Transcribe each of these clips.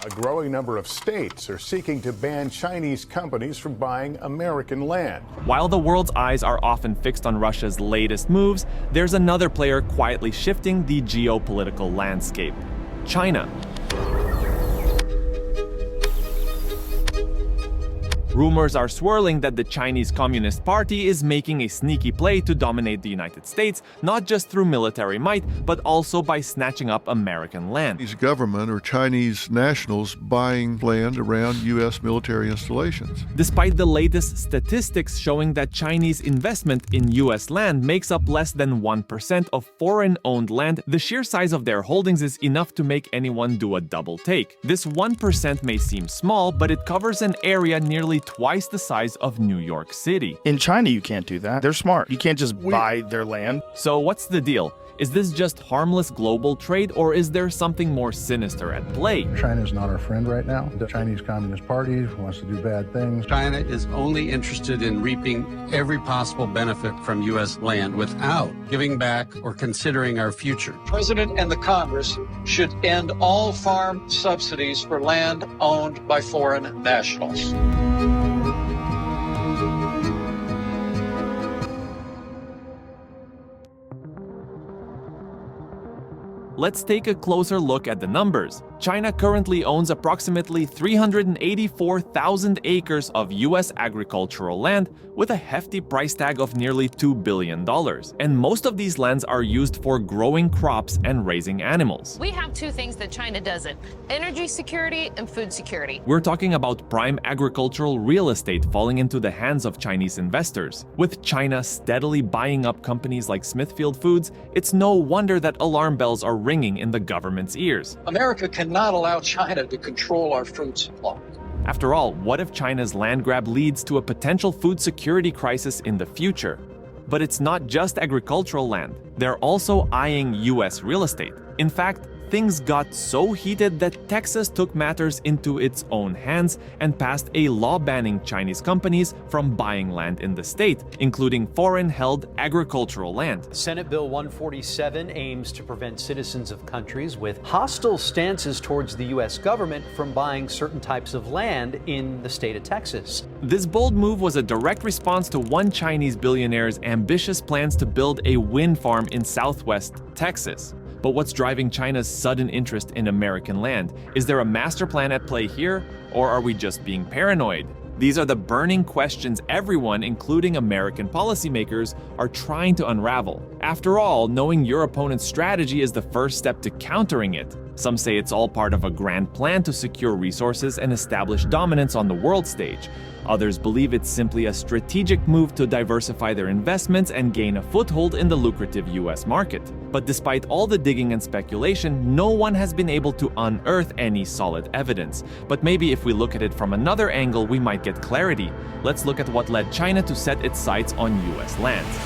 A growing number of states are seeking to ban Chinese companies from buying American land. While the world's eyes are often fixed on Russia's latest moves, there's another player quietly shifting the geopolitical landscape: China. Rumors are swirling that the Chinese Communist Party is making a sneaky play to dominate the United States, not just through military might, but also by snatching up American land. Chinese government or Chinese nationals buying land around U.S. military installations. Despite the latest statistics showing that Chinese investment in U.S. land makes up less than 1% of foreign-owned land, the sheer size of their holdings is enough to make anyone do a double take. This 1% may seem small, but it covers an area nearly twice the size of New York City. In China, you can't do that. They're smart. You can't just buy their land. So what's the deal? Is this just harmless global trade, or is there something more sinister at play? China's not our friend right now. The Chinese Communist Party wants to do bad things. China is only interested in reaping every possible benefit from U.S. land without giving back or considering our future. The President and the Congress should end all farm subsidies for land owned by foreign nationals. Let's take a closer look at the numbers. China currently owns approximately 384,000 acres of U.S. agricultural land with a hefty price tag of nearly $2 billion. And most of these lands are used for growing crops and raising animals. We have two things that China doesn't: energy security and food security. We're talking about prime agricultural real estate falling into the hands of Chinese investors. With China steadily buying up companies like Smithfield Foods, it's no wonder that alarm bells are ringing in the government's ears. America cannot allow China to control our food supply. After all, what if China's land grab leads to a potential food security crisis in the future? But it's not just agricultural land. They're also eyeing U.S. real estate. In fact, things got so heated that Texas took matters into its own hands and passed a law banning Chinese companies from buying land in the state, including foreign-held agricultural land. Senate Bill 147 aims to prevent citizens of countries with hostile stances towards the U.S. government from buying certain types of land in the state of Texas. This bold move was a direct response to one Chinese billionaire's ambitious plans to build a wind farm in southwest Texas. But what's driving China's sudden interest in American land? Is there a master plan at play here, or are we just being paranoid? These are the burning questions everyone, including American policymakers, are trying to unravel. After all, knowing your opponent's strategy is the first step to countering it. Some say it's all part of a grand plan to secure resources and establish dominance on the world stage. Others believe it's simply a strategic move to diversify their investments and gain a foothold in the lucrative US market. But despite all the digging and speculation, no one has been able to unearth any solid evidence. But maybe if we look at it from another angle, we might get clarity. Let's look at what led China to set its sights on US lands.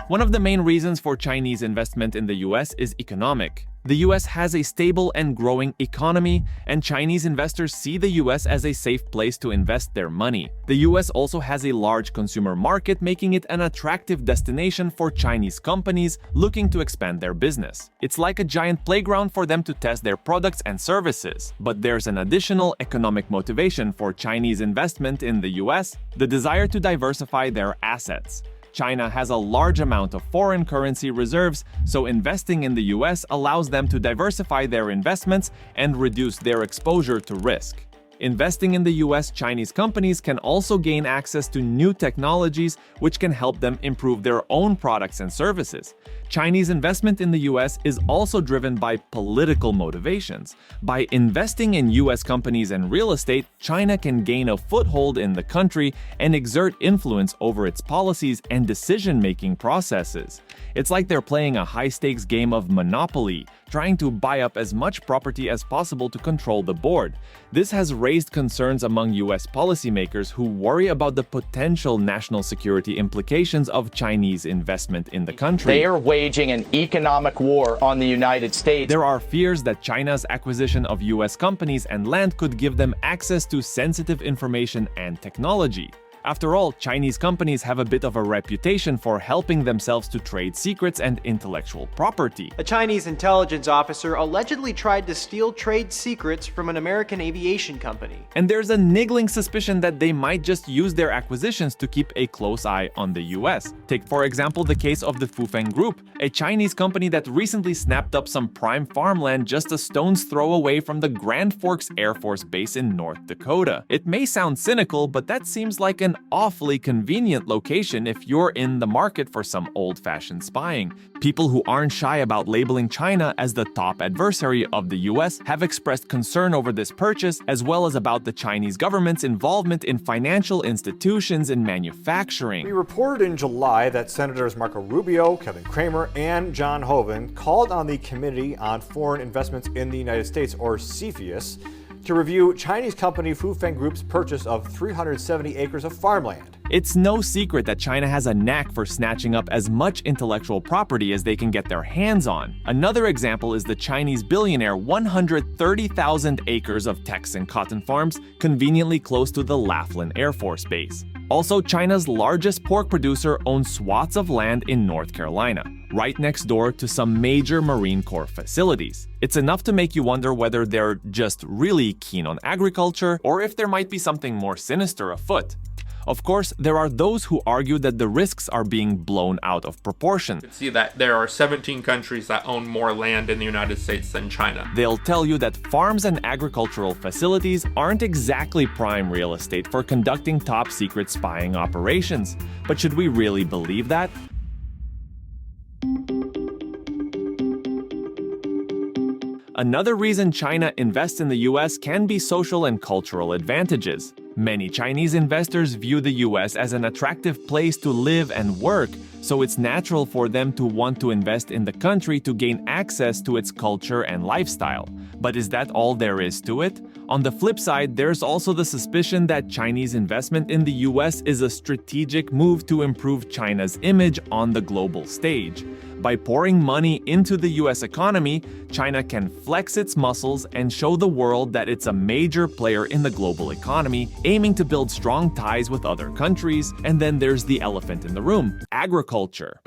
One of the main reasons for Chinese investment in the US is economic. The US has a stable and growing economy, and Chinese investors see the US as a safe place to invest their money. The US also has a large consumer market, making it an attractive destination for Chinese companies looking to expand their business. It's like a giant playground for them to test their products and services. But there's an additional economic motivation for Chinese investment in the US: the desire to diversify their assets. China has a large amount of foreign currency reserves, so investing in the US allows them to diversify their investments and reduce their exposure to risk. Investing in the US, Chinese companies can also gain access to new technologies which can help them improve their own products and services. Chinese investment in the US is also driven by political motivations. By investing in US companies and real estate, China can gain a foothold in the country and exert influence over its policies and decision-making processes. It's like they're playing a high-stakes game of Monopoly, trying to buy up as much property as possible to control the board. This has raised concerns among US policymakers who worry about the potential national security implications of Chinese investment in the country. They are waging an economic war on the United States. There are fears that China's acquisition of US companies and land could give them access to sensitive information and technology. After all, Chinese companies have a bit of a reputation for helping themselves to trade secrets and intellectual property. A Chinese intelligence officer allegedly tried to steal trade secrets from an American aviation company. And there's a niggling suspicion that they might just use their acquisitions to keep a close eye on the US. Take, for example, the case of the Fufeng Group, a Chinese company that recently snapped up some prime farmland just a stone's throw away from the Grand Forks Air Force Base in North Dakota. It may sound cynical, but that seems like an awfully convenient location if you're in the market for some old-fashioned spying. People who aren't shy about labeling China as the top adversary of the US have expressed concern over this purchase, as well as about the Chinese government's involvement in financial institutions and manufacturing. We reported in July that Senators Marco Rubio, Kevin Cramer, and John Hoeven called on the Committee on Foreign Investments in the United States, or CFIUS, to review Chinese company Fufeng Group's purchase of 370 acres of farmland. It's no secret that China has a knack for snatching up as much intellectual property as they can get their hands on. Another example is the Chinese billionaire 130,000 acres of Texan cotton farms conveniently close to the Laughlin Air Force Base. Also, China's largest pork producer owns swaths of land in North Carolina, right next door to some major Marine Corps facilities. It's enough to make you wonder whether they're just really keen on agriculture or if there might be something more sinister afoot. Of course, there are those who argue that the risks are being blown out of proportion. You can see that there are 17 countries that own more land in the United States than China. They'll tell you that farms and agricultural facilities aren't exactly prime real estate for conducting top-secret spying operations. But should we really believe that? Another reason China invests in the US can be social and cultural advantages. Many Chinese investors view the US as an attractive place to live and work, so it's natural for them to want to invest in the country to gain access to its culture and lifestyle. But is that all there is to it? On the flip side, there's also the suspicion that Chinese investment in the US is a strategic move to improve China's image on the global stage. By pouring money into the US economy, China can flex its muscles and show the world that it's a major player in the global economy, aiming to build strong ties with other countries. And then there's the elephant in the room: agriculture.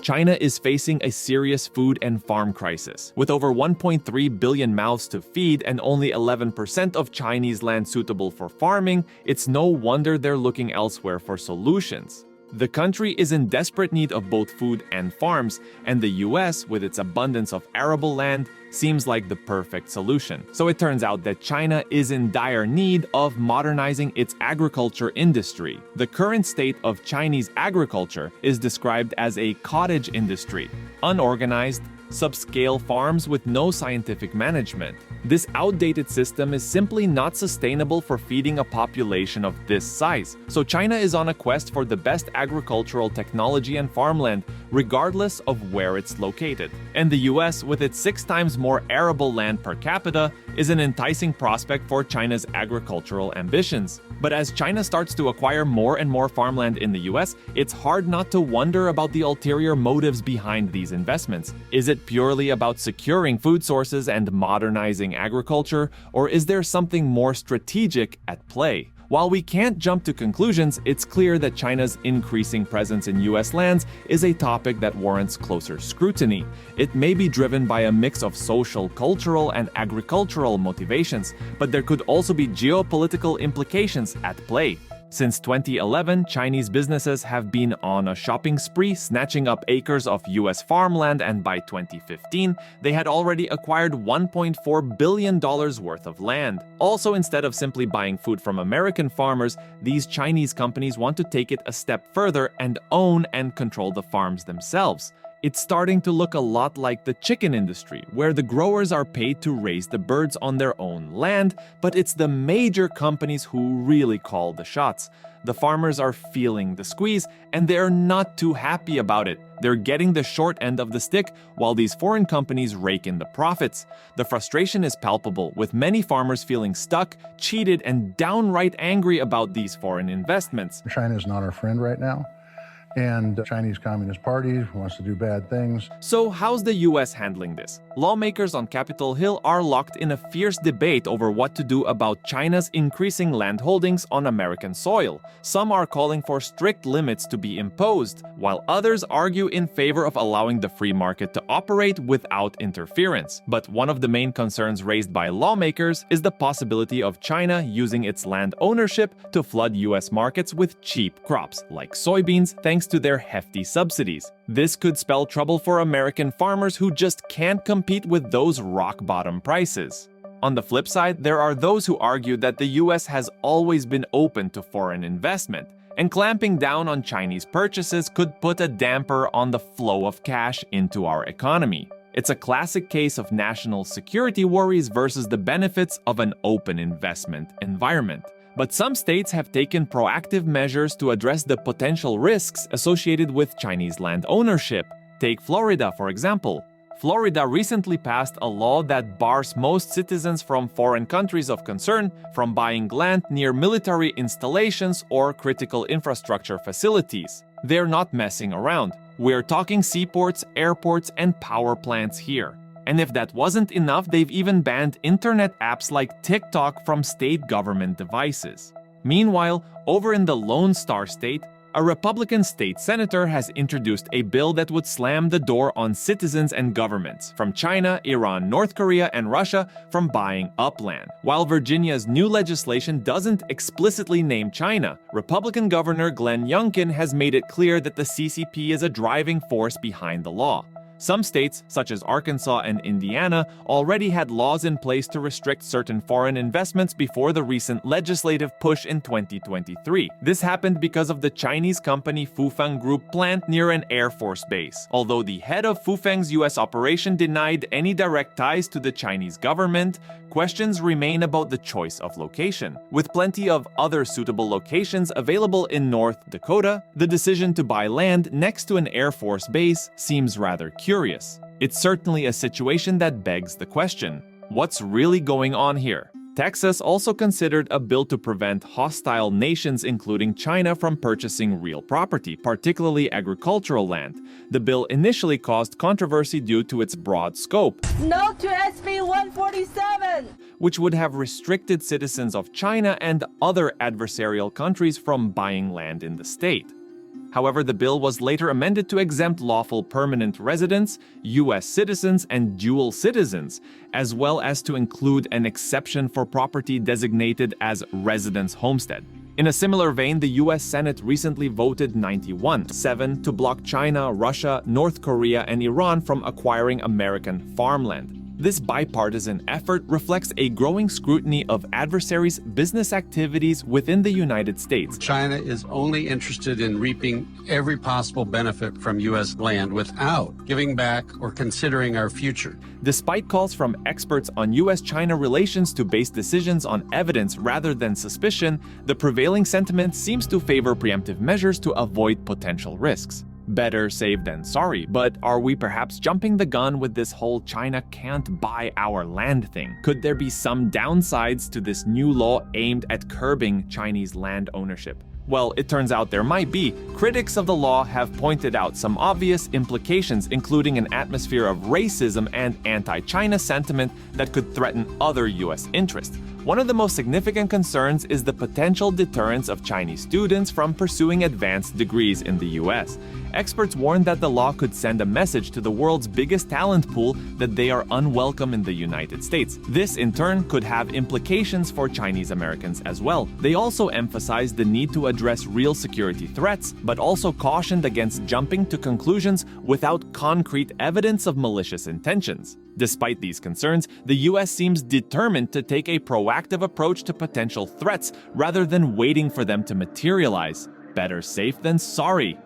China is facing a serious food and farm crisis. With over 1.3 billion mouths to feed and only 11% of Chinese land suitable for farming, it's no wonder they're looking elsewhere for solutions. The country is in desperate need of both food and farms, and the US, with its abundance of arable land, seems like the perfect solution. So it turns out that China is in dire need of modernizing its agriculture industry. The current state of Chinese agriculture is described as a cottage industry, unorganized, subscale farms with no scientific management. This outdated system is simply not sustainable for feeding a population of this size. So China is on a quest for the best agricultural technology and farmland, regardless of where it's located. And the US, with its 6 times more arable land per capita, is an enticing prospect for China's agricultural ambitions. But as China starts to acquire more and more farmland in the US, it's hard not to wonder about the ulterior motives behind these investments. Is it purely about securing food sources and modernizing agriculture, or is there something more strategic at play? While we can't jump to conclusions, it's clear that China's increasing presence in US lands is a topic that warrants closer scrutiny. It may be driven by a mix of social, cultural, and agricultural motivations, but there could also be geopolitical implications at play. Since 2011, Chinese businesses have been on a shopping spree, snatching up acres of US farmland, and by 2015, they had already acquired $1.4 billion worth of land. Also, instead of simply buying food from American farmers, these Chinese companies want to take it a step further and own and control the farms themselves. It's starting to look a lot like the chicken industry, where the growers are paid to raise the birds on their own land, but it's the major companies who really call the shots. The farmers are feeling the squeeze, and they're not too happy about it. They're getting the short end of the stick, while these foreign companies rake in the profits. The frustration is palpable, with many farmers feeling stuck, cheated, and downright angry about these foreign investments. China is not our friend right now. and the Chinese Communist Party wants to do bad things. So how's the US handling this? Lawmakers on Capitol Hill are locked in a fierce debate over what to do about China's increasing land holdings on American soil. Some are calling for strict limits to be imposed, while others argue in favor of allowing the free market to operate without interference. But one of the main concerns raised by lawmakers is the possibility of China using its land ownership to flood US markets with cheap crops, like soybeans, thanks to their hefty subsidies. This could spell trouble for American farmers who just can't compete with those rock-bottom prices. On the flip side, there are those who argue that the US has always been open to foreign investment, and clamping down on Chinese purchases could put a damper on the flow of cash into our economy. It's a classic case of national security worries versus the benefits of an open investment environment. But some states have taken proactive measures to address the potential risks associated with Chinese land ownership. Take Florida, for example. Florida recently passed a law that bars most citizens from foreign countries of concern from buying land near military installations or critical infrastructure facilities. They're not messing around. We're talking seaports, airports, and power plants here. And if that wasn't enough, they've even banned internet apps like TikTok from state government devices. Meanwhile, over in the Lone Star State, a Republican state senator has introduced a bill that would slam the door on citizens and governments from China, Iran, North Korea, and Russia from buying up land. While Virginia's new legislation doesn't explicitly name China, Republican Governor Glenn Youngkin has made it clear that the CCP is a driving force behind the law. Some states, such as Arkansas and Indiana, already had laws in place to restrict certain foreign investments before the recent legislative push in 2023. This happened because of the Chinese company Fufeng Group plant near an Air Force base. Although the head of Fufeng's US operation denied any direct ties to the Chinese government, questions remain about the choice of location. With plenty of other suitable locations available in North Dakota, the decision to buy land next to an Air Force base seems rather curious. It's certainly a situation that begs the question, what's really going on here? Texas also considered a bill to prevent hostile nations including China from purchasing real property, particularly agricultural land. The bill initially caused controversy due to its broad scope. No to SB 147! Which would have restricted citizens of China and other adversarial countries from buying land in the state. However, the bill was later amended to exempt lawful permanent residents, U.S. citizens, and dual citizens, as well as to include an exception for property designated as residence homestead. In a similar vein, the U.S. Senate recently voted 91-7 to block China, Russia, North Korea, and Iran from acquiring American farmland. This bipartisan effort reflects a growing scrutiny of adversaries' business activities within the United States. China is only interested in reaping every possible benefit from U.S. land without giving back or considering our future. Despite calls from experts on U.S.-China relations to base decisions on evidence rather than suspicion, the prevailing sentiment seems to favor preemptive measures to avoid potential risks. Better safe than sorry, but are we perhaps jumping the gun with this whole China can't buy our land thing? Could there be some downsides to this new law aimed at curbing Chinese land ownership? Well, it turns out there might be. Critics of the law have pointed out some obvious implications, including an atmosphere of racism and anti-China sentiment that could threaten other U.S. interests. One of the most significant concerns is the potential deterrence of Chinese students from pursuing advanced degrees in the U.S. Experts warn that the law could send a message to the world's biggest talent pool that they are unwelcome in the United States. This, in turn, could have implications for Chinese Americans as well. They also emphasized the need to address real security threats, but also cautioned against jumping to conclusions without concrete evidence of malicious intentions. Despite these concerns, the U.S. seems determined to take a proactive approach to potential threats rather than waiting for them to materialize. Better safe than sorry.